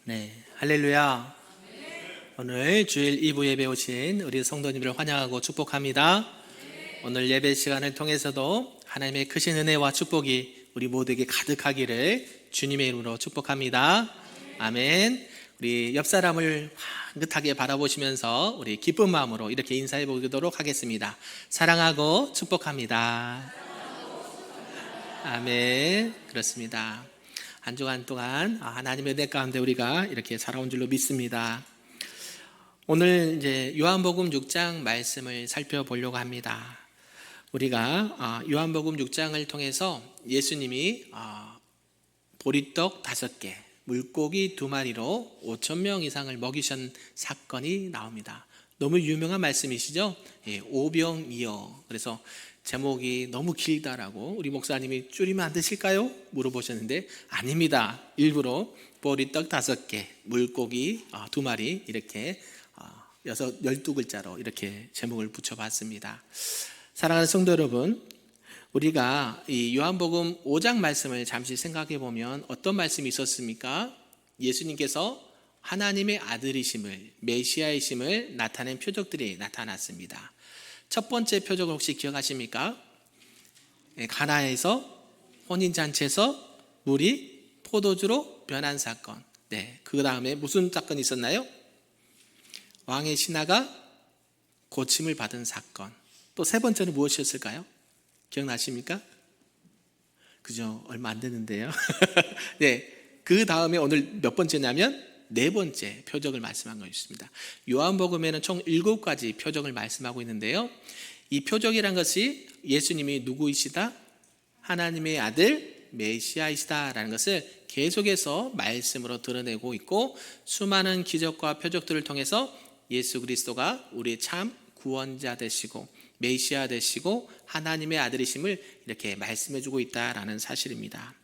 네, 할렐루야. 오늘 주일 2부 예배 오신 우리 성도님들을 환영하고 축복합니다. 오늘 예배 시간을 통해서도 하나님의 크신 은혜와 축복이 우리 모두에게 가득하기를 주님의 이름으로 축복합니다. 아멘. 우리 옆 사람을 향긋하게 바라보시면서 우리 기쁜 마음으로 이렇게 인사해 보도록 하겠습니다. 사랑하고 축복합니다. 아멘. 그렇습니다. 한 주간 동안 하나님의 은혜 가운데 우리가 이렇게 살아온 줄로 믿습니다. 오늘 이제 요한복음 6장 말씀을 살펴보려고 합니다. 우리가 요한복음 6장을 통해서 예수님이 보리떡 5개, 물고기 2마리로 5,000명 이상을 먹이신 사건이 나옵니다. 너무 유명한 말씀이시죠? 오병이어. 그래서 제목이 너무 길다라고 우리 목사님이 줄이면 안 되실까요? 물어보셨는데 아닙니다. 일부러 보리떡 5개, 물고기 2마리 이렇게 12글자로 이렇게 제목을 붙여봤습니다. 사랑하는 성도 여러분, 우리가 이 요한복음 5장 말씀을 잠시 생각해 보면 어떤 말씀이 있었습니까? 예수님께서 하나님의 아들이심을, 메시아이심을 나타낸 표적들이 나타났습니다. 첫 번째 표적을 혹시 기억하십니까? 가나에서 혼인잔치에서 물이 포도주로 변한 사건. 네, 그 다음에 무슨 사건이 있었나요? 왕의 신하가 고침을 받은 사건. 또 세 번째는 무엇이었을까요? 기억나십니까? 그죠? 얼마 안 되는데요. 네, 그 다음에 오늘 몇 번째냐면 4번째 표적을 말씀한 것입니다. 요한복음에는 총 7가지 표적을 말씀하고 있는데요. 이 표적이란 것이 예수님이 누구이시다? 하나님의 아들 메시아이시다라는 것을 계속해서 말씀으로 드러내고 있고, 수많은 기적과 표적들을 통해서 예수 그리스도가 우리의 참 구원자 되시고 메시아 되시고 하나님의 아들이심을 이렇게 말씀해주고 있다라는 사실입니다.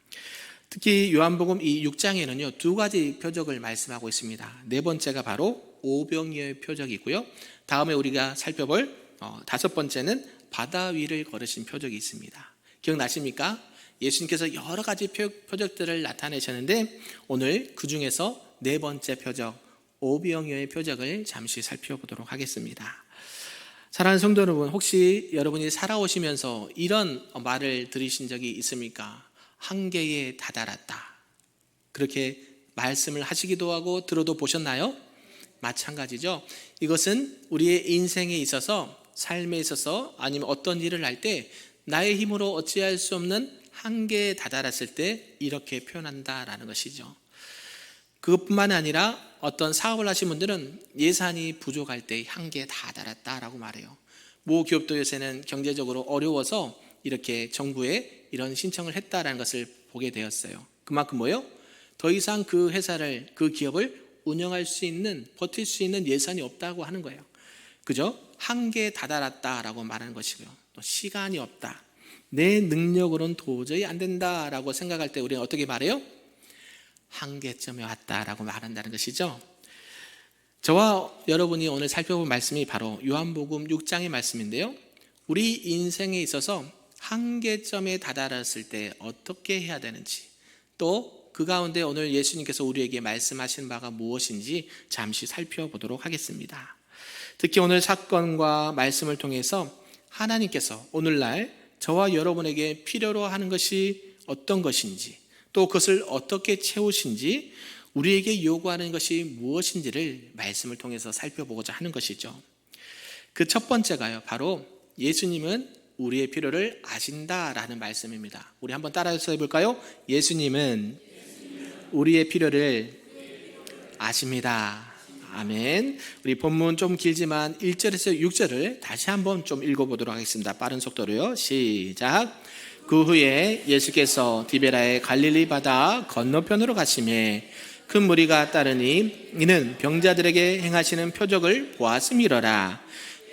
특히 요한복음 이 6장에는요 2가지 표적을 말씀하고 있습니다. 4번째가 바로 오병이어의 표적이고요, 다음에 우리가 살펴볼 5번째는 바다 위를 걸으신 표적이 있습니다. 기억나십니까? 예수님께서 여러 가지 표적들을 나타내셨는데 오늘 그 중에서 4번째 표적 오병이어의 표적을 잠시 살펴보도록 하겠습니다. 사랑하는 성도 여러분, 혹시 여러분이 살아오시면서 이런 말을 들으신 적이 있습니까? 한계에 다다랐다. 그렇게 말씀을 하시기도 하고 들어도 보셨나요? 마찬가지죠. 이것은 우리의 인생에 있어서, 삶에 있어서, 아니면 어떤 일을 할 때 나의 힘으로 어찌할 수 없는 한계에 다다랐을 때 이렇게 표현한다라는 것이죠. 그것뿐만 아니라 어떤 사업을 하신 분들은 예산이 부족할 때 한계에 다다랐다라고 말해요. 모 기업도 요새는 경제적으로 어려워서 이렇게 정부에 이런 신청을 했다라는 것을 보게 되었어요. 그만큼 뭐예요? 더 이상 그 회사를, 그 기업을 운영할 수 있는, 버틸 수 있는 예산이 없다고 하는 거예요. 그죠? 한계에 다다랐다라고 말하는 것이고요. 또 시간이 없다. 내 능력으로는 도저히 안 된다라고 생각할 때 우리는 어떻게 말해요? 한계점에 왔다라고 말한다는 것이죠. 저와 여러분이 오늘 살펴볼 말씀이 바로 요한복음 6장의 말씀인데요. 우리 인생에 있어서 한계점에 다다랐을 때 어떻게 해야 되는지, 또 그 가운데 오늘 예수님께서 우리에게 말씀하신 바가 무엇인지 잠시 살펴보도록 하겠습니다. 특히 오늘 사건과 말씀을 통해서 하나님께서 오늘날 저와 여러분에게 필요로 하는 것이 어떤 것인지, 또 그것을 어떻게 채우신지, 우리에게 요구하는 것이 무엇인지를 말씀을 통해서 살펴보고자 하는 것이죠. 그 첫 번째가요, 바로 예수님은 우리의 필요를 아신다라는 말씀입니다. 우리 한번 따라서 해볼까요? 예수님은 우리의 필요를 아십니다. 아멘. 우리 본문 좀 길지만 1절에서 6절을 다시 한번 좀 읽어보도록 하겠습니다. 빠른 속도로요. 시작. 그 후에 예수께서 디베라의 갈릴리 바다 건너편으로 가시매 큰 무리가 따르니 이는 병자들에게 행하시는 표적을 보았음이러라.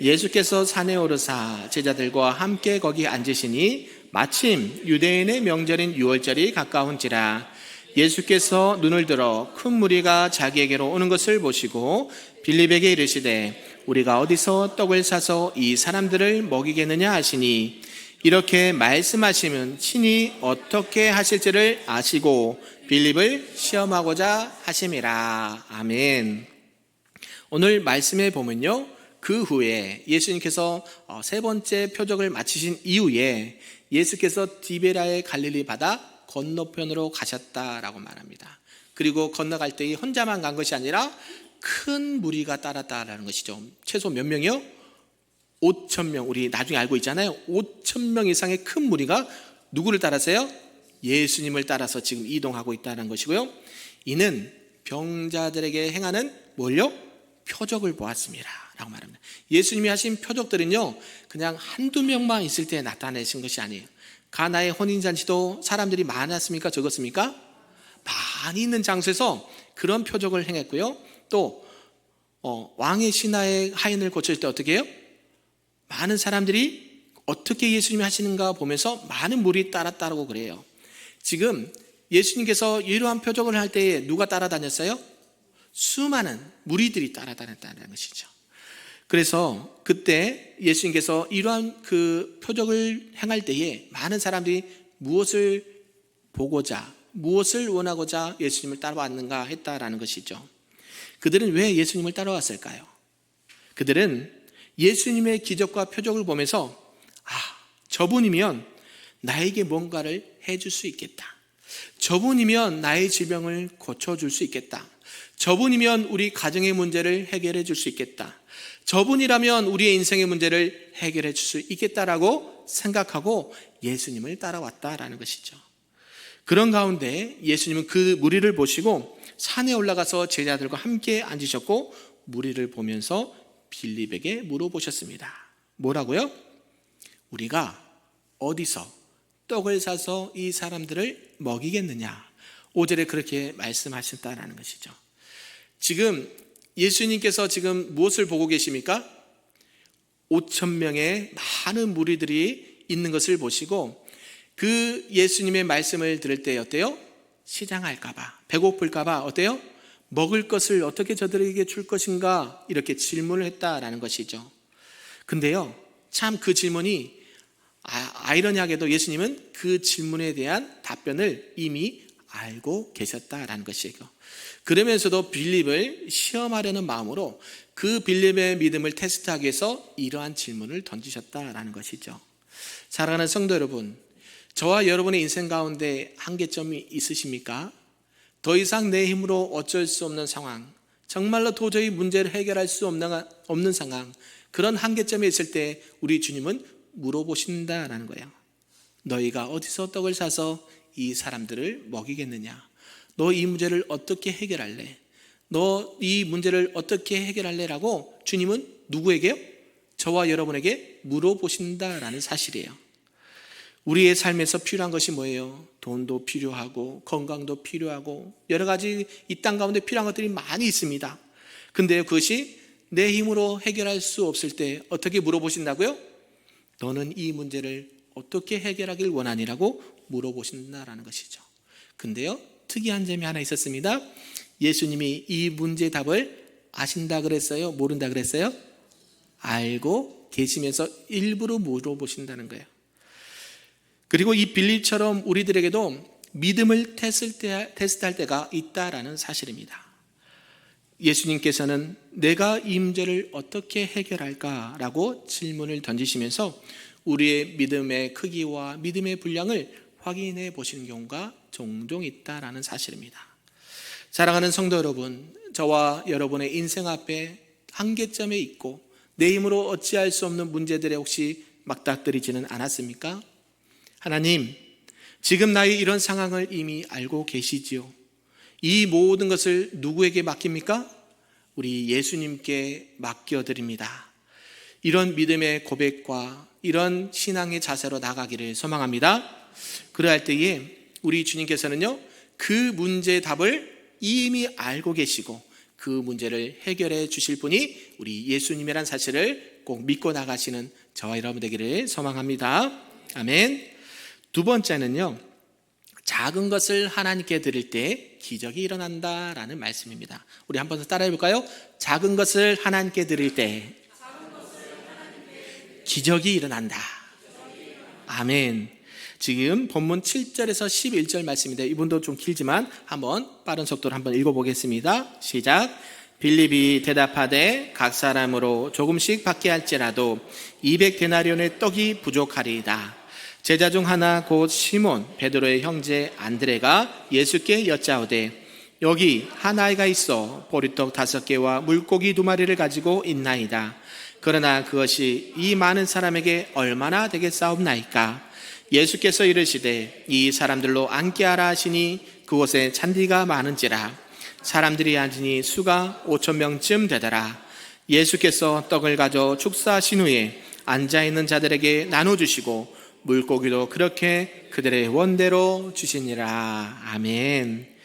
예수께서 산에 오르사 제자들과 함께 거기 앉으시니 마침 유대인의 명절인 유월절이 가까운지라. 예수께서 눈을 들어 큰 무리가 자기에게로 오는 것을 보시고 빌립에게 이르시되 우리가 어디서 떡을 사서 이 사람들을 먹이겠느냐 하시니, 이렇게 말씀하시면 친히 어떻게 하실지를 아시고 빌립을 시험하고자 하심이라. 아멘. 오늘 말씀에 보면요, 그 후에 예수님께서 세 번째 표적을 마치신 이후에 예수께서 디베라의 갈릴리 바다 건너편으로 가셨다라고 말합니다. 그리고 건너갈 때 혼자만 간 것이 아니라 큰 무리가 따랐다라는 것이죠. 최소 몇 명이요? 5,000명. 우리 나중에 알고 있잖아요. 5,000명 이상의 큰 무리가 누구를 따라서요? 예수님을 따라서 지금 이동하고 있다는 것이고요. 이는 병자들에게 행하는 뭘요? 표적을 보았습니다 라고 말합니다. 예수님이 하신 표적들은요, 그냥 한두 명만 있을 때 나타내신 것이 아니에요. 가나의 혼인잔치도 사람들이 많았습니까? 적었습니까? 많이 있는 장소에서 그런 표적을 행했고요. 또 왕의 신하의 하인을 고칠 때 어떻게 해요? 많은 사람들이 어떻게 예수님이 하시는가 보면서 많은 무리 따랐다고 그래요. 지금 예수님께서 이러한 표적을 할 때에 누가 따라다녔어요? 수많은 무리들이 따라다녔다는 것이죠. 그래서 그때 예수님께서 이러한 그 표적을 행할 때에 많은 사람들이 무엇을 보고자, 무엇을 원하고자 예수님을 따라왔는가 했다라는 것이죠. 그들은 왜 예수님을 따라왔을까요? 그들은 예수님의 기적과 표적을 보면서 저분이면 나에게 뭔가를 해줄 수 있겠다. 저분이면 나의 질병을 고쳐줄 수 있겠다. 저분이면 우리 가정의 문제를 해결해 줄 수 있겠다. 저분이라면 우리의 인생의 문제를 해결해 줄 수 있겠다라고 생각하고 예수님을 따라왔다라는 것이죠. 그런 가운데 예수님은 그 무리를 보시고 산에 올라가서 제자들과 함께 앉으셨고 무리를 보면서 빌립에게 물어보셨습니다. 뭐라고요? 우리가 어디서 떡을 사서 이 사람들을 먹이겠느냐? 5절에 그렇게 말씀하셨다라는 것이죠. 지금 예수님께서 지금 무엇을 보고 계십니까? 5,000명의 많은 무리들이 있는 것을 보시고 그 예수님의 말씀을 들을 때 어때요? 시장할까봐, 배고플까봐 어때요? 먹을 것을 어떻게 저들에게 줄 것인가 이렇게 질문을 했다라는 것이죠. 근데요, 참 그 질문이 아이러니하게도 예수님은 그 질문에 대한 답변을 이미 알고 계셨다라는 것이고, 그러면서도 빌립을 시험하려는 마음으로 그 빌립의 믿음을 테스트하기 위해서 이러한 질문을 던지셨다라는 것이죠. 사랑하는 성도 여러분, 저와 여러분의 인생 가운데 한계점이 있으십니까? 더 이상 내 힘으로 어쩔 수 없는 상황, 정말로 도저히 문제를 해결할 수 없는 상황, 그런 한계점에 있을 때 우리 주님은 물어보신다라는 거예요. 너희가 어디서 떡을 사서 이 사람들을 먹이겠느냐? 너 이 문제를 어떻게 해결할래? 너 이 문제를 어떻게 해결할래? 라고 주님은 누구에게요? 저와 여러분에게 물어보신다라는 사실이에요. 우리의 삶에서 필요한 것이 뭐예요? 돈도 필요하고 건강도 필요하고 여러 가지 이 땅 가운데 필요한 것들이 많이 있습니다. 근데 그것이 내 힘으로 해결할 수 없을 때 어떻게 물어보신다고요? 너는 이 문제를 어떻게 해결하길 원하니라고 물어보신다라는 것이죠. 근데요, 특이한 점이 하나 있었습니다. 예수님이 이 문제의 답을 아신다 그랬어요? 모른다 그랬어요? 알고 계시면서 일부러 물어보신다는 거예요. 그리고 이 빌립처럼 우리들에게도 믿음을 테스트할 때가 있다라는 사실입니다. 예수님께서는 내가 이 문제를 어떻게 해결할까라고 질문을 던지시면서 우리의 믿음의 크기와 믿음의 분량을 확인해 보시는 경우가 종종 있다라는 사실입니다. 사랑하는 성도 여러분, 저와 여러분의 인생 앞에 한계점에 있고 내 힘으로 어찌할 수 없는 문제들에 혹시 맞닥뜨리지는 않았습니까? 하나님, 지금 나의 이런 상황을 이미 알고 계시지요. 이 모든 것을 누구에게 맡깁니까? 우리 예수님께 맡겨드립니다. 이런 믿음의 고백과 이런 신앙의 자세로 나가기를 소망합니다. 그러할 때에 우리 주님께서는요, 그 문제의 답을 이미 알고 계시고 그 문제를 해결해 주실 분이 우리 예수님이란 사실을 꼭 믿고 나가시는 저와 여러분 되기를 소망합니다. 아멘. 두 번째는요, 작은 것을 하나님께 드릴 때 기적이 일어난다라는 말씀입니다. 우리 한번 더 따라해 볼까요? 작은 것을 하나님께 드릴 때 기적이 일어난다. 아멘. 지금 본문 7절에서 11절 말씀인데 이분도 좀 길지만 한번 빠른 속도로 한번 읽어보겠습니다. 시작. 빌립이 대답하되 각 사람으로 조금씩 받게 할지라도 200데나리온의 떡이 부족하리이다. 제자 중 하나 곧 시몬 베드로의 형제 안드레가 예수께 여짜오되 여기 한 아이가 있어 보리떡 5개와 물고기 2마리를 가지고 있나이다. 그러나 그것이 이 많은 사람에게 얼마나 되겠사옵나이까? 예수께서 이르시되 이 사람들로 앉게 하라 하시니 그곳에 잔디가 많은지라. 사람들이 앉으니 수가 5,000명쯤 되더라. 예수께서 떡을 가져 축사하신 후에 앉아있는 자들에게 나눠주시고 물고기도 그렇게 그들의 원대로 주시니라. 아멘.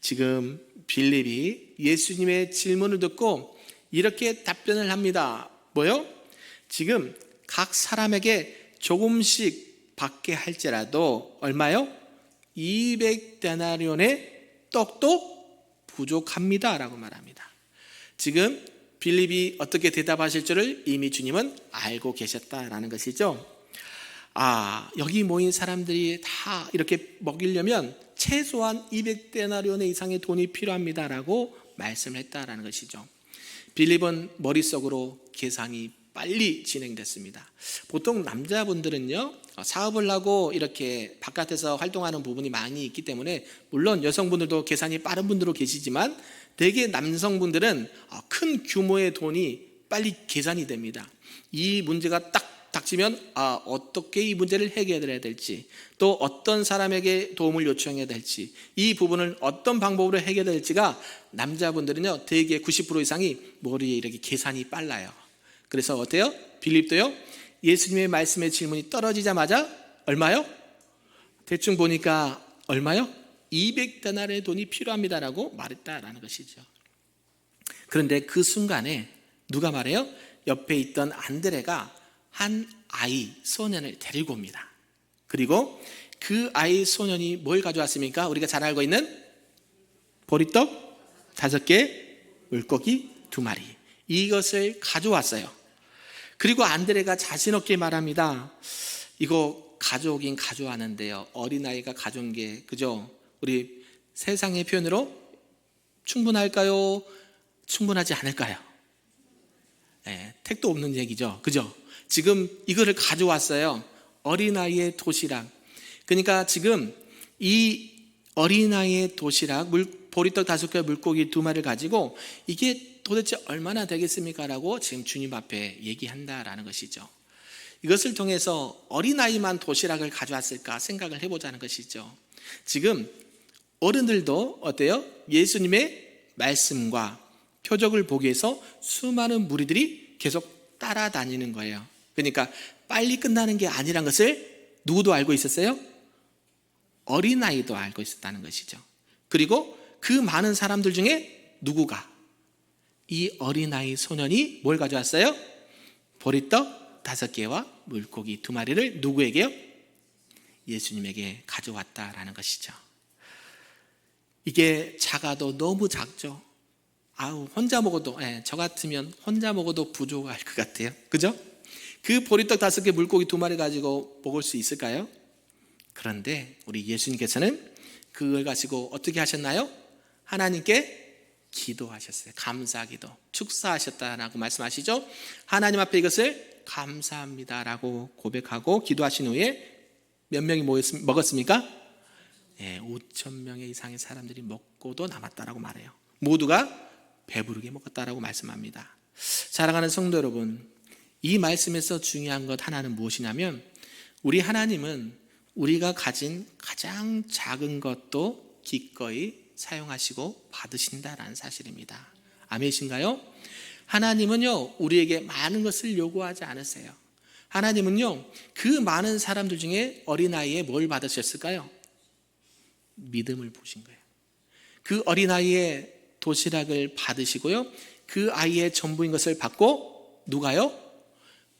지금 빌립이 예수님의 질문을 듣고 이렇게 답변을 합니다. 뭐요? 지금 각 사람에게 조금씩 받게 할지라도 얼마요? 200데나리온의 떡도 부족합니다 라고 말합니다. 지금 빌립이 어떻게 대답하실 줄을 이미 주님은 알고 계셨다라는 것이죠. 여기 모인 사람들이 다 이렇게 먹이려면 최소한 200데나리온 이상의 돈이 필요합니다라고 말씀을 했다라는 것이죠. 빌립은 머릿속으로 계산이 빨리 진행됐습니다. 보통 남자분들은요, 사업을 하고 이렇게 바깥에서 활동하는 부분이 많이 있기 때문에 물론 여성분들도 계산이 빠른 분들도 계시지만 대개 남성분들은 큰 규모의 돈이 빨리 계산이 됩니다. 이 문제가 딱 닥치면 어떻게 이 문제를 해결해야 될지, 또 어떤 사람에게 도움을 요청해야 될지, 이 부분을 어떤 방법으로 해결해야 될지가 남자분들은요 대개 90% 이상이 머리에 이렇게 계산이 빨라요. 그래서 어때요? 빌립도요 예수님의 말씀의 질문이 떨어지자마자 얼마요? 대충 보니까 얼마요? 200데나리온의 돈이 필요합니다라고 말했다라는 것이죠. 그런데 그 순간에 누가 말해요? 옆에 있던 안드레가 한 아이 소년을 데리고 옵니다. 그리고 그 아이 소년이 뭘 가져왔습니까? 우리가 잘 알고 있는 보리떡 5개, 물고기 2마리, 이것을 가져왔어요. 그리고 안드레가 자신 없게 말합니다. 이거 가져오긴 가져왔는데요, 어린아이가 가져온 게 그죠? 우리 세상의 표현으로 충분할까요? 충분하지 않을까요? 네, 택도 없는 얘기죠, 그죠? 지금 이거를 가져왔어요. 어린아이의 도시락. 그러니까 지금 이 어린아이의 도시락, 보리떡 5개, 물고기 2마리를 가지고 이게 도대체 얼마나 되겠습니까? 라고 지금 주님 앞에 얘기한다라는 것이죠. 이것을 통해서 어린아이만 도시락을 가져왔을까 생각을 해보자는 것이죠. 지금 어른들도 어때요? 예수님의 말씀과 표적을 보기 위해서 수많은 무리들이 계속 따라다니는 거예요. 그러니까 빨리 끝나는 게 아니란 것을 누구도 알고 있었어요? 어린아이도 알고 있었다는 것이죠. 그리고 그 많은 사람들 중에 누구가 이 어린아이 소년이 뭘 가져왔어요? 보리떡 5개와 물고기 2마리를 누구에게요? 예수님에게 가져왔다라는 것이죠. 이게 작아도 너무 작죠. 혼자 먹어도, 저 같으면 혼자 먹어도 부족할 것 같아요. 그죠? 그 보리떡 5개, 물고기 2마리 가지고 먹을 수 있을까요? 그런데 우리 예수님께서는 그걸 가지고 어떻게 하셨나요? 하나님께 기도하셨어요. 감사기도, 축사하셨다라고 말씀하시죠. 하나님 앞에 이것을 감사합니다라고 고백하고 기도하신 후에 몇 명이 먹었습니까? 5,000명 이상의 사람들이 먹고도 남았다라고 말해요. 모두가 배부르게 먹었다라고 말씀합니다. 사랑하는 성도 여러분, 이 말씀에서 중요한 것 하나는 무엇이냐면, 우리 하나님은 우리가 가진 가장 작은 것도 기꺼이 사용하시고 받으신다라는 사실입니다. 아멘이신가요? 하나님은요 우리에게 많은 것을 요구하지 않으세요. 하나님은요 그 많은 사람들 중에 어린아이에 뭘 받으셨을까요? 믿음을 보신 거예요. 그 어린아이의 도시락을 받으시고요, 그 아이의 전부인 것을 받고 누가요?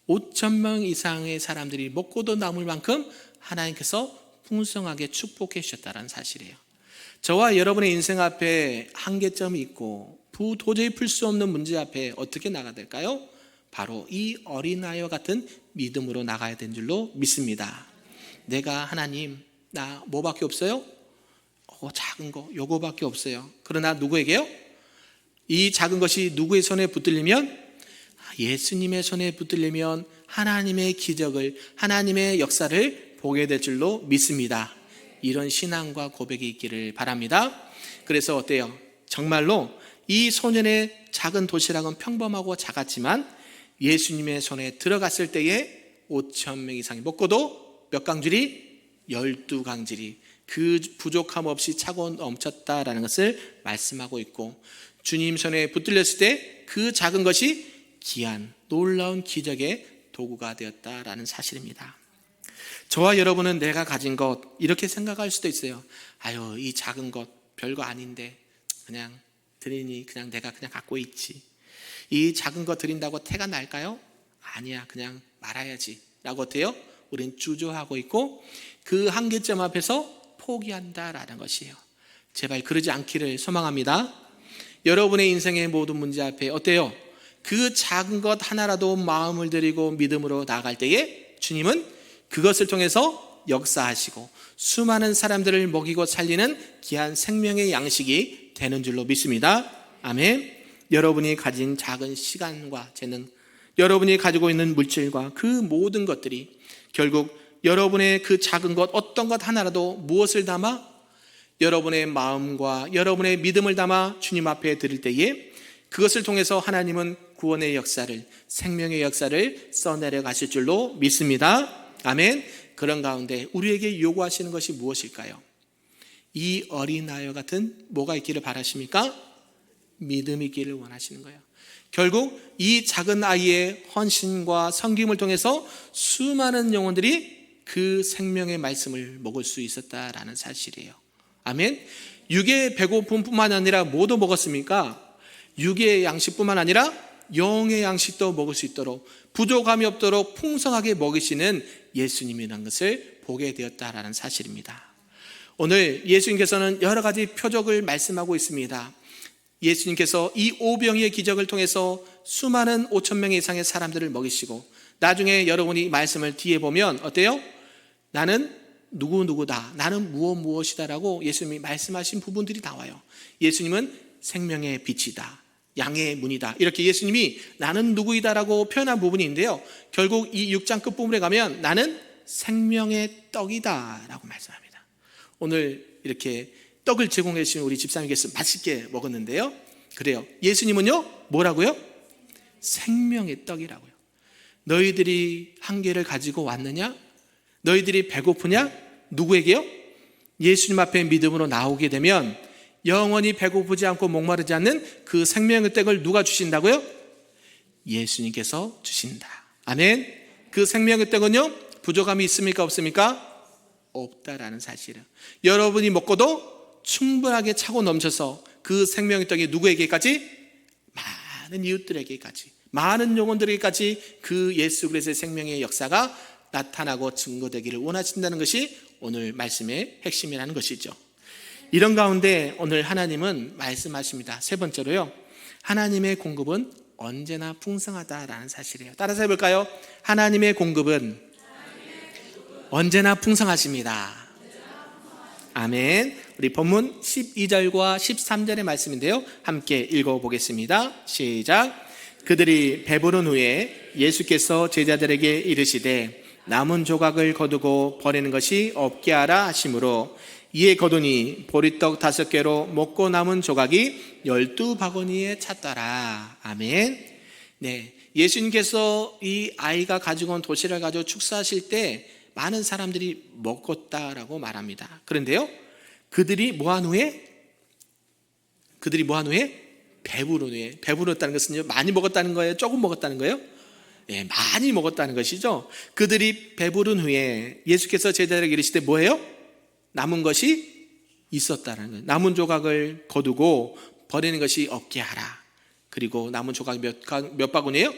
5,000명 이상의 사람들이 먹고도 남을 만큼 하나님께서 풍성하게 축복해 주셨다는 사실이에요. 저와 여러분의 인생 앞에 한계점이 있고 도저히 풀 수 없는 문제 앞에 어떻게 나가야 될까요? 바로 이 어린아이와 같은 믿음으로 나가야 되는 줄로 믿습니다. 내가 하나님 나 뭐밖에 없어요? 작은 거 요거밖에 없어요. 그러나 누구에게요? 이 작은 것이 누구의 손에 붙들리면, 예수님의 손에 붙들리면 하나님의 기적을, 하나님의 역사를 보게 될 줄로 믿습니다. 이런 신앙과 고백이 있기를 바랍니다. 그래서 어때요? 정말로 이 소년의 작은 도시락은 평범하고 작았지만 예수님의 손에 들어갔을 때에 5,000명 이상이 먹고도 몇 강줄이? 12강줄이 그 부족함 없이 차고 넘쳤다라는 것을 말씀하고 있고, 주님 손에 붙들렸을 때 그 작은 것이 귀한 놀라운 기적의 도구가 되었다라는 사실입니다. 저와 여러분은 내가 가진 것 이렇게 생각할 수도 있어요. 아유, 이 작은 것 별거 아닌데 그냥 드리니 그냥 내가 그냥 갖고 있지. 이 작은 것 드린다고 태가 날까요? 아니야, 그냥 말아야지 라고 어때요? 우린 주저하고 있고 그 한계점 앞에서 포기한다라는 것이에요. 제발 그러지 않기를 소망합니다. 여러분의 인생의 모든 문제 앞에 어때요? 그 작은 것 하나라도 마음을 들이고 믿음으로 나아갈 때에 주님은 그것을 통해서 역사하시고 수많은 사람들을 먹이고 살리는 귀한 생명의 양식이 되는 줄로 믿습니다. 아멘. 여러분이 가진 작은 시간과 재능, 여러분이 가지고 있는 물질과 그 모든 것들이 결국 여러분의 그 작은 것 어떤 것 하나라도 무엇을 담아? 여러분의 마음과 여러분의 믿음을 담아 주님 앞에 드릴 때에 그것을 통해서 하나님은 구원의 역사를, 생명의 역사를 써내려 가실 줄로 믿습니다. 아멘. 그런 가운데 우리에게 요구하시는 것이 무엇일까요? 이 어린아이와 같은 뭐가 있기를 바라십니까? 믿음이 있기를 원하시는 거예요. 결국 이 작은 아이의 헌신과 섬김을 통해서 수많은 영혼들이 그 생명의 말씀을 먹을 수 있었다라는 사실이에요. 아멘. 육의 배고픔뿐만 아니라 뭐도 먹었습니까? 육의 양식뿐만 아니라 영의 양식도 먹을 수 있도록, 부족함이 없도록 풍성하게 먹이시는 예수님이라는 것을 보게 되었다라는 사실입니다. 오늘 예수님께서는 여러 가지 표적을 말씀하고 있습니다. 예수님께서 이 오병이의 기적을 통해서 수많은 5,000명 이상의 사람들을 먹이시고, 나중에 여러분이 말씀을 뒤에 보면 어때요? 나는 누구누구다, 나는 무엇이다라고 예수님이 말씀하신 부분들이 나와요. 예수님은 생명의 빛이다, 양의 문이다, 이렇게 예수님이 나는 누구이다라고 표현한 부분이 있는데요, 결국 이 6장 끝부분에 가면 나는 생명의 떡이다 라고 말씀합니다. 오늘 이렇게 떡을 제공해 주신 우리 집사님께서 맛있게 먹었는데요, 그래요, 예수님은요 뭐라고요? 생명의 떡이라고요. 너희들이 한계를 가지고 왔느냐? 너희들이 배고프냐? 누구에게요? 예수님 앞에 믿음으로 나오게 되면 영원히 배고프지 않고 목마르지 않는 그 생명의 떡을 누가 주신다고요? 예수님께서 주신다. 아멘. 그 생명의 떡은요 부족함이 있습니까? 없습니까? 없다라는 사실이에요. 여러분이 먹고도 충분하게 차고 넘쳐서 그 생명의 떡이 누구에게까지? 많은 이웃들에게까지, 많은 영혼들에게까지 그 예수 그리스도의 생명의 역사가 나타나고 증거되기를 원하신다는 것이 오늘 말씀의 핵심이라는 것이죠. 이런 가운데 오늘 하나님은 말씀하십니다. 세 번째로요, 하나님의 공급은 언제나 풍성하다라는 사실이에요. 따라서 해볼까요? 하나님의 공급은 언제나 풍성하십니다. 아멘. 우리 본문 12절과 13절의 말씀인데요, 함께 읽어보겠습니다. 시작. 그들이 배부른 후에 예수께서 제자들에게 이르시되 남은 조각을 거두고 버리는 것이 없게 하라 하시므로 이에 거두니 보리떡 5개로 먹고 남은 조각이 12바구니에 찼더라. 아멘. 네, 예수님께서 이 아이가 가지고 온 도시락을 가지고 축사하실 때 많은 사람들이 먹었다라고 말합니다. 그런데요, 그들이 뭐한 후에? 배부른 후에. 배부르다는 것은요, 많이 먹었다는 거예요? 조금 먹었다는 거예요? 네, 많이 먹었다는 것이죠. 그들이 배부른 후에 예수께서 제자들에게 이르시되 뭐예요? 남은 것이 있었다는 거예요. 남은 조각을 거두고 버리는 것이 없게 하라. 그리고 남은 조각이 몇 바구니예요?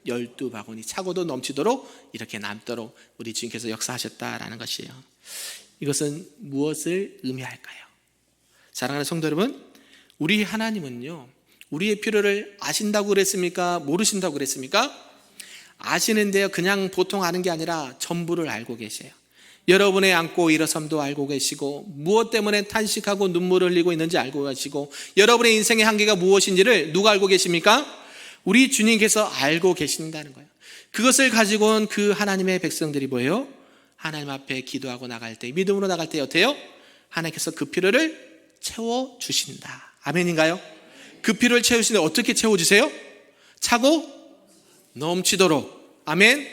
12바구니, 차고도 넘치도록 이렇게 남도록 우리 주님께서 역사하셨다라는 것이에요. 이것은 무엇을 의미할까요? 사랑하는 성도 여러분, 우리 하나님은요 우리의 필요를 아신다고 그랬습니까? 모르신다고 그랬습니까? 아시는데요, 그냥 보통 아는 게 아니라 전부를 알고 계세요. 여러분의 앉고 일어섬도 알고 계시고 무엇 때문에 탄식하고 눈물을 흘리고 있는지 알고 계시고 여러분의 인생의 한계가 무엇인지를 누가 알고 계십니까? 우리 주님께서 알고 계신다는 거예요. 그것을 가지고 온 그 하나님의 백성들이 뭐예요? 하나님 앞에 기도하고 나갈 때, 믿음으로 나갈 때 어때요? 하나님께서 그 필요를 채워주신다. 아멘인가요? 그 필요를 채우시는데 어떻게 채워주세요? 차고 넘치도록. 아멘.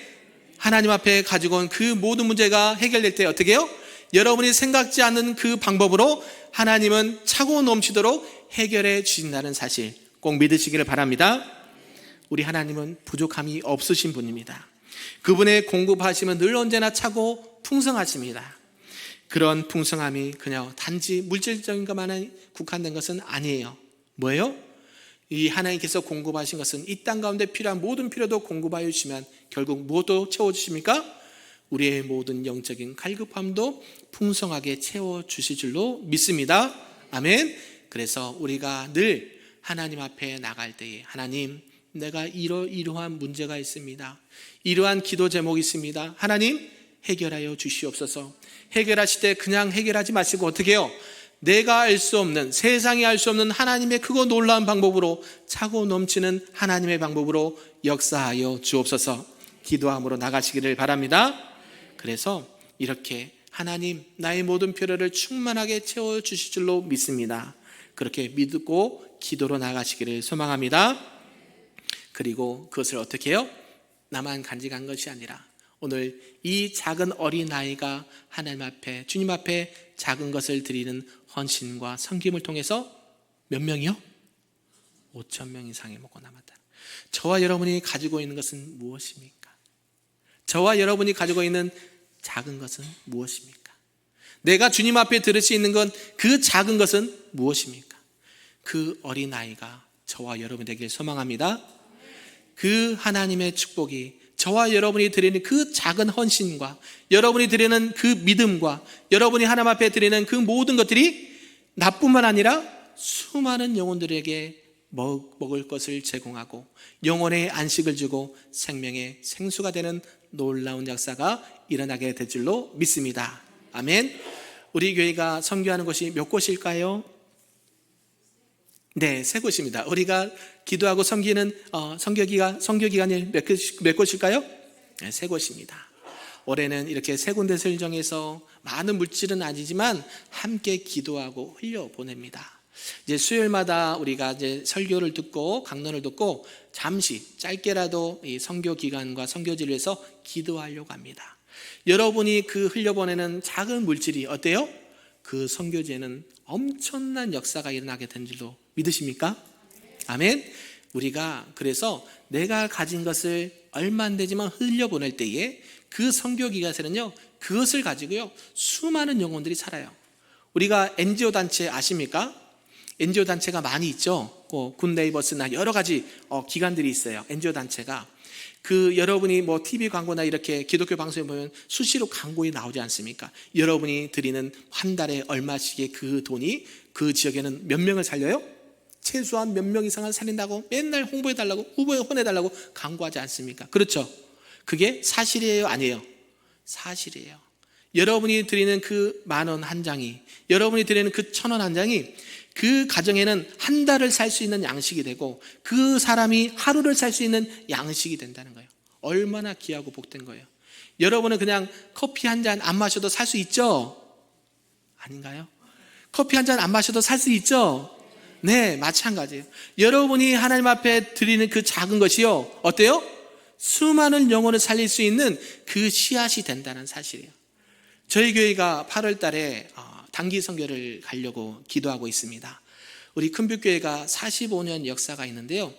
하나님 앞에 가지고 온 그 모든 문제가 해결될 때 어떻게 해요? 여러분이 생각지 않는 그 방법으로 하나님은 차고 넘치도록 해결해 주신다는 사실 꼭 믿으시기를 바랍니다. 우리 하나님은 부족함이 없으신 분입니다. 그분의 공급하심은 늘 언제나 차고 풍성하십니다. 그런 풍성함이 그냥 단지 물질적인 것만에 국한된 것은 아니에요. 뭐예요? 이 하나님께서 공급하신 것은 이 땅 가운데 필요한 모든 필요도 공급하여 주시면 결국 무엇도 채워주십니까? 우리의 모든 영적인 갈급함도 풍성하게 채워주실 줄로 믿습니다. 아멘. 그래서 우리가 늘 하나님 앞에 나갈 때에 하나님, 내가 이러한 문제가 있습니다. 이러한 기도 제목이 있습니다. 하나님 해결하여 주시옵소서. 해결하실 때 그냥 해결하지 마시고 어떻게 해요? 내가 알 수 없는, 세상이 알 수 없는 하나님의 크고 놀라운 방법으로, 차고 넘치는 하나님의 방법으로 역사하여 주옵소서. 기도함으로 나가시기를 바랍니다. 그래서 이렇게 하나님 나의 모든 필요를 충만하게 채워주실 줄로 믿습니다. 그렇게 믿고 기도로 나가시기를 소망합니다. 그리고 그것을 어떻게 해요? 나만 간직한 것이 아니라 오늘 이 작은 어린아이가 하나님 앞에, 주님 앞에 작은 것을 드리는 헌신과 섬김을 통해서 몇 명이요? 5,000명 이상이 먹고 남았다. 저와 여러분이 가지고 있는 것은 무엇입니까? 저와 여러분이 가지고 있는 작은 것은 무엇입니까? 내가 주님 앞에 들을 수 있는 건 그 작은 것은 무엇입니까? 그 어린아이가 저와 여러분이 되길 소망합니다. 그 하나님의 축복이 저와 여러분이 드리는 그 작은 헌신과 여러분이 드리는 그 믿음과 여러분이 하나님 앞에 드리는 그 모든 것들이 나뿐만 아니라 수많은 영혼들에게 먹을 것을 제공하고 영혼의 안식을 주고 생명의 생수가 되는 놀라운 역사가 일어나게 될 줄로 믿습니다. 아멘. 우리 교회가 선교하는 곳이 몇 곳일까요? 네, 3곳입니다. 우리가 기도하고 섬기는 선교기간이 몇 곳일까요? 네, 3곳입니다. 올해는 이렇게 3군데를 정해서 많은 물질은 아니지만 함께 기도하고 흘려보냅니다. 이제 수요일마다 우리가 이제 설교를 듣고 강론을 듣고 잠시 짧게라도 이 선교기간과 선교지를 위해서 기도하려고 합니다. 여러분이 그 흘려보내는 작은 물질이 어때요? 그 선교지에는 엄청난 역사가 일어나게 된 줄로 믿으십니까? 아멘. 우리가 그래서 내가 가진 것을 얼마 안 되지만 흘려보낼 때에 그 선교기간에는요 그것을 가지고요 수많은 영혼들이 살아요. 우리가 NGO 단체 아십니까? NGO 단체가 많이 있죠. 굿네이버스나 여러 가지 기관들이 있어요. NGO 단체가 그 여러분이 뭐 TV 광고나 이렇게 기독교 방송에 보면 수시로 광고에 나오지 않습니까? 여러분이 드리는 한 달에 얼마씩의 그 돈이 그 지역에는 몇 명을 살려요? 최소한 몇 명 이상을 살린다고 맨날 홍보해달라고 후원해달라고 광고하지 않습니까? 그렇죠? 그게 사실이에요? 아니에요? 사실이에요. 여러분이 드리는 그 10,000원 한 장이, 여러분이 드리는 그 1,000원 한 장이 그 가정에는 한 달을 살 수 있는 양식이 되고 그 사람이 하루를 살 수 있는 양식이 된다는 거예요. 얼마나 귀하고 복된 거예요. 여러분은 그냥 커피 한 잔 안 마셔도 살 수 있죠? 아닌가요? 커피 한 잔 안 마셔도 살 수 있죠? 네, 마찬가지예요. 여러분이 하나님 앞에 드리는 그 작은 것이요 어때요? 수많은 영혼을 살릴 수 있는 그 씨앗이 된다는 사실이에요. 저희 교회가 8월 달에 단기 선교를 가려고 기도하고 있습니다. 우리 큰빛교회가 45년 역사가 있는데요,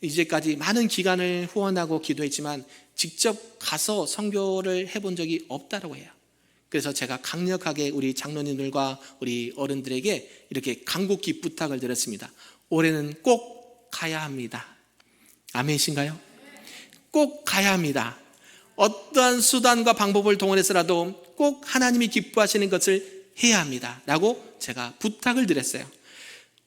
이제까지 많은 기간을 후원하고 기도했지만 직접 가서 선교를 해본 적이 없다고 해요. 그래서 제가 강력하게 우리 장로님들과 우리 어른들에게 이렇게 간곡히 부탁을 드렸습니다. 올해는 꼭 가야 합니다. 아멘이신가요? 꼭 가야 합니다. 어떠한 수단과 방법을 동원해서라도 꼭 하나님이 기뻐하시는 것을 해야 합니다 라고 제가 부탁을 드렸어요.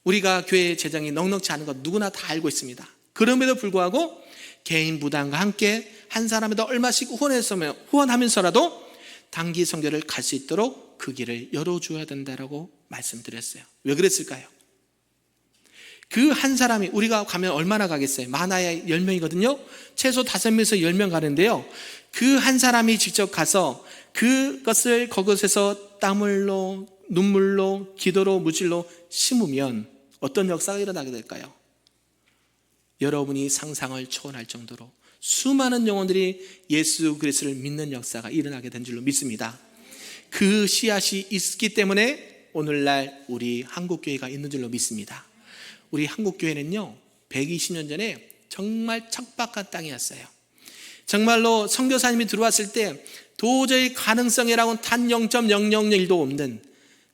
우리가 교회 재정이 넉넉지 않은 것 누구나 다 알고 있습니다. 그럼에도 불구하고 개인 부담과 함께 한 사람에도 얼마씩 후원하면서라도 단기 선교를 갈 수 있도록 그 길을 열어줘야 된다라고 말씀드렸어요. 왜 그랬을까요? 그 한 사람이, 우리가 가면 얼마나 가겠어요? 많아야 10명이거든요. 최소 5명에서 10명 가는데요, 그 한 사람이 직접 가서 그것을 그곳에서 땀을로, 눈물로, 기도로, 물질로 심으면 어떤 역사가 일어나게 될까요? 여러분이 상상을 초월할 정도로 수많은 영혼들이 예수 그리스도를 믿는 역사가 일어나게 된 줄로 믿습니다. 그 씨앗이 있기 때문에 오늘날 우리 한국교회가 있는 줄로 믿습니다. 우리 한국교회는요, 120년 전에 정말 척박한 땅이었어요. 정말로 선교사님이 들어왔을 때 도저히 가능성이라고는 단 0.001도 없는,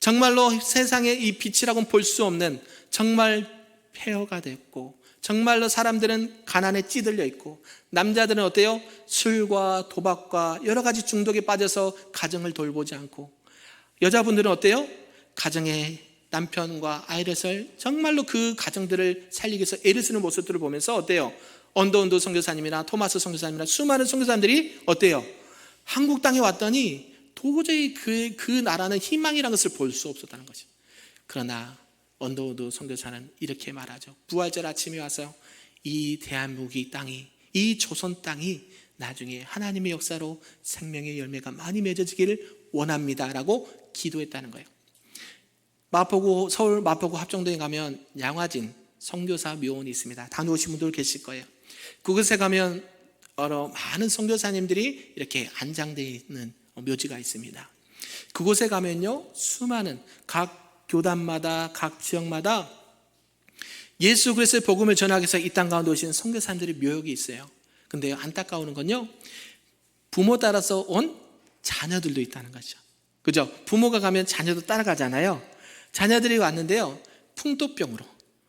정말로 세상에 이 빛이라고는 볼 수 없는 정말 폐허가 됐고, 정말로 사람들은 가난에 찌들려 있고, 남자들은 어때요? 술과 도박과 여러 가지 중독에 빠져서 가정을 돌보지 않고, 여자분들은 어때요? 가정에 남편과 아이를 정말로 그 가정들을 살리기 위해서 애를 쓰는 모습들을 보면서 어때요? 언더운드 선교사님이나 토마스 선교사님이나 수많은 선교사님들이 어때요? 한국 땅에 왔더니 도저히 그 나라는 희망이라는 것을 볼 수 없었다는 거죠. 그러나 언더우드 선교사는 이렇게 말하죠. 부활절 아침에 와서 이 대한민국이 땅이, 이 조선 땅이 나중에 하나님의 역사로 생명의 열매가 많이 맺어지기를 원합니다라고 기도했다는 거예요. 마포구, 서울 마포구 합정동에 가면 양화진 선교사 묘원이 있습니다. 다녀오신 분들 계실 거예요. 그곳에 가면 많은 선교사님들이 이렇게 안장되어 있는 묘지가 있습니다. 그곳에 가면요, 수많은 각 교단마다, 각 지역마다 예수 그리스도의 복음을 전하기 위해서 이 땅 가운데 오신 선교사님들의 묘역이 있어요. 근데 안타까운 건요, 부모 따라서 온 자녀들도 있다는 거죠. 그죠? 부모가 가면 자녀도 따라가잖아요. 자녀들이 왔는데요, 풍토병으로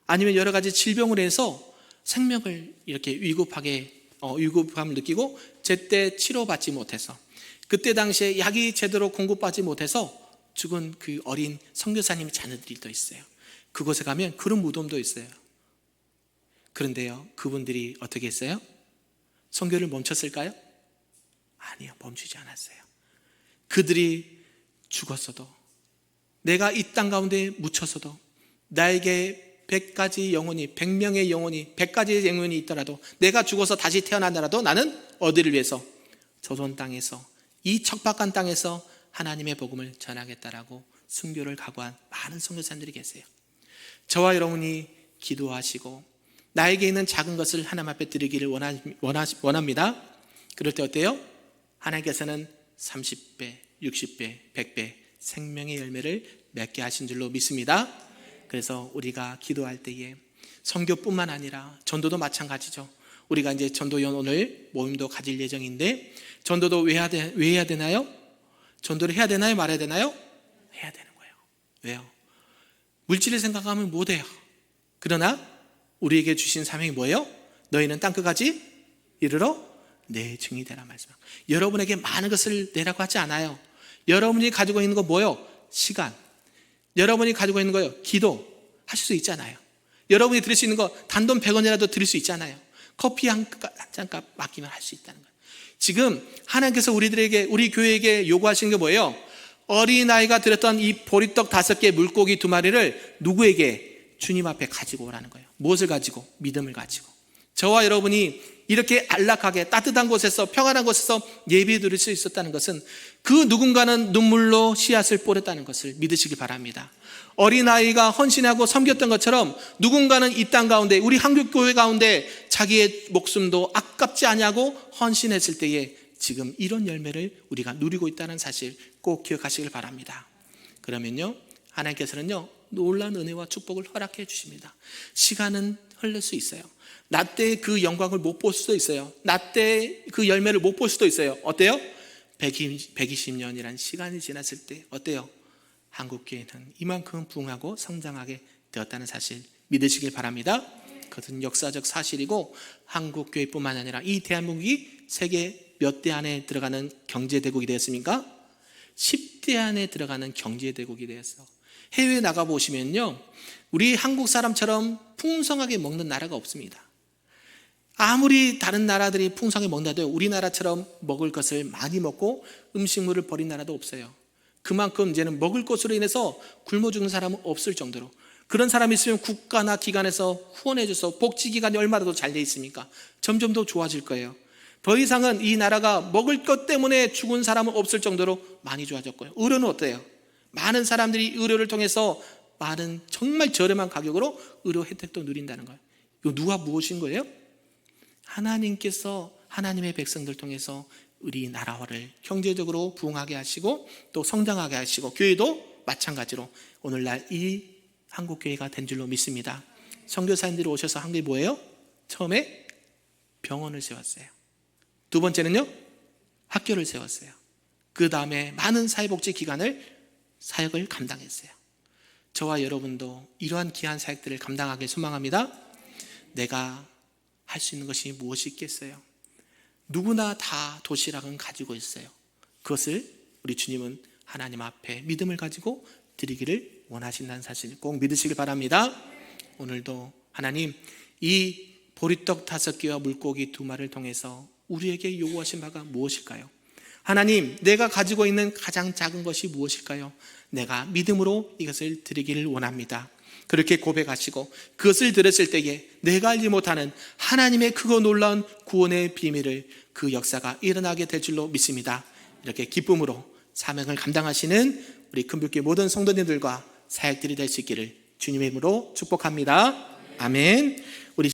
아니면 여러 가지 질병으로 해서 생명을 이렇게 위급함을 느끼고 제때 치료받지 못해서, 그때 당시에 약이 제대로 공급받지 못해서 죽은 그 어린 선교사님 자녀들이 또 있어요. 그곳에 가면 그런 무덤도 있어요. 그런데요, 그분들이 어떻게 했어요? 선교를 멈췄을까요? 아니요, 멈추지 않았어요. 그들이 죽었어도, 내가 이 땅 가운데 묻혀서도, 나에게 100가지 영혼이, 100명의 영혼이, 100가지의 영혼이 있더라도, 내가 죽어서 다시 태어나더라도 나는 어디를 위해서? 조선 땅에서, 이 척박한 땅에서 하나님의 복음을 전하겠다라고 순교를 각오한 많은 선교사님들이 계세요. 저와 여러분이 기도하시고 나에게 있는 작은 것을 하나님 앞에 드리기를 원합니다. 그럴 때 어때요? 하나님께서는 30배, 60배, 100배 생명의 열매를 맺게 하신 줄로 믿습니다. 그래서 우리가 기도할 때에 선교뿐만 아니라 전도도 마찬가지죠. 우리가 이제 전도연 오늘 모임도 가질 예정인데, 전도도 왜 해야 되나요? 전도를 해야 되나요? 말해야 되나요? 해야 되는 거예요. 왜요? 물질을 생각하면 못해요. 그러나 우리에게 주신 사명이 뭐예요? 너희는 땅끝까지 이르러 내 증이 되라 말씀. 여러분에게 많은 것을 내라고 하지 않아요. 여러분이 가지고 있는 거 뭐예요? 시간. 여러분이 가지고 있는 거예요. 기도. 하실 수 있잖아요. 여러분이 드릴 수 있는 거 단돈 100원이라도 드릴 수 있잖아요. 커피 한 잔값 맡기면 할 수 있다는 거예요. 지금 하나님께서 우리 교회에게 요구하시는 게 뭐예요? 어린아이가 드렸던 이 보리떡 5개, 물고기 2마리를 누구에게? 주님 앞에 가지고 오라는 거예요. 무엇을 가지고? 믿음을 가지고. 저와 여러분이 이렇게 안락하게 따뜻한 곳에서, 평안한 곳에서 예배 드릴 수 있었다는 것은 그 누군가는 눈물로 씨앗을 뿌렸다는 것을 믿으시기 바랍니다. 어린아이가 헌신하고 섬겼던 것처럼 누군가는 이 땅 가운데, 우리 한국교회 가운데 자기의 목숨도 아깝지 않냐고 헌신했을 때에 지금 이런 열매를 우리가 누리고 있다는 사실 꼭 기억하시길 바랍니다. 그러면요, 하나님께서는요, 놀라운 은혜와 축복을 허락해 주십니다. 시간은 흘릴 수 있어요. 나 때 그 영광을 못 볼 수도 있어요. 나 때 그 열매를 못 볼 수도 있어요. 어때요? 120년이라는 시간이 지났을 때 어때요? 한국교회는 이만큼 부흥하고 성장하게 되었다는 사실 믿으시길 바랍니다. 그것은 역사적 사실이고, 한국교회뿐만 아니라 이 대한민국이 세계 몇 대 안에 들어가는 경제대국이 되었습니까? 10대 안에 들어가는 경제대국이 되었어. 해외에 나가보시면요, 우리 한국 사람처럼 풍성하게 먹는 나라가 없습니다. 아무리 다른 나라들이 풍성하게 먹는다도 우리나라처럼 먹을 것을 많이 먹고 음식물을 버린 나라도 없어요. 그만큼 이제는 먹을 것으로 인해서 굶어 죽는 사람은 없을 정도로, 그런 사람이 있으면 국가나 기관에서 후원해줘서 복지기관이 얼마나 더 잘 돼 있습니까? 점점 더 좋아질 거예요. 더 이상은 이 나라가 먹을 것 때문에 죽은 사람은 없을 정도로 많이 좋아졌고요. 의료는 어때요? 많은 사람들이 의료를 통해서 많은 정말 저렴한 가격으로 의료 혜택도 누린다는 거예요. 이거 누가 무엇인 거예요? 하나님께서 하나님의 백성들 통해서 우리 나라화를 경제적으로 부흥하게 하시고 또 성장하게 하시고, 교회도 마찬가지로 오늘날 이 한국교회가 된 줄로 믿습니다. 선교사님들이 오셔서 한 게 뭐예요? 처음에 병원을 세웠어요. 두 번째는요, 학교를 세웠어요. 그 다음에 많은 사회복지기관을 사역을 감당했어요. 저와 여러분도 이러한 귀한 사역들을 감당하길 소망합니다. 내가 할 수 있는 것이 무엇이 있겠어요? 누구나 다 도시락은 가지고 있어요. 그것을 우리 주님은 하나님 앞에 믿음을 가지고 드리기를 원하신다는 사실 꼭 믿으시길 바랍니다. 오늘도 하나님, 이 보리떡 5개와 물고기 2마리를 통해서 우리에게 요구하신 바가 무엇일까요? 하나님, 내가 가지고 있는 가장 작은 것이 무엇일까요? 내가 믿음으로 이것을 드리기를 원합니다. 그렇게 고백하시고 그것을 들었을 때에 내가 알지 못하는 하나님의 크고 놀라운 구원의 비밀을, 그 역사가 일어나게 될 줄로 믿습니다. 이렇게 기쁨으로 사명을 감당하시는 우리 큰빛교회 모든 성도님들과 사역들이 될 수 있기를 주님의 이름으로 축복합니다. 아멘. 우리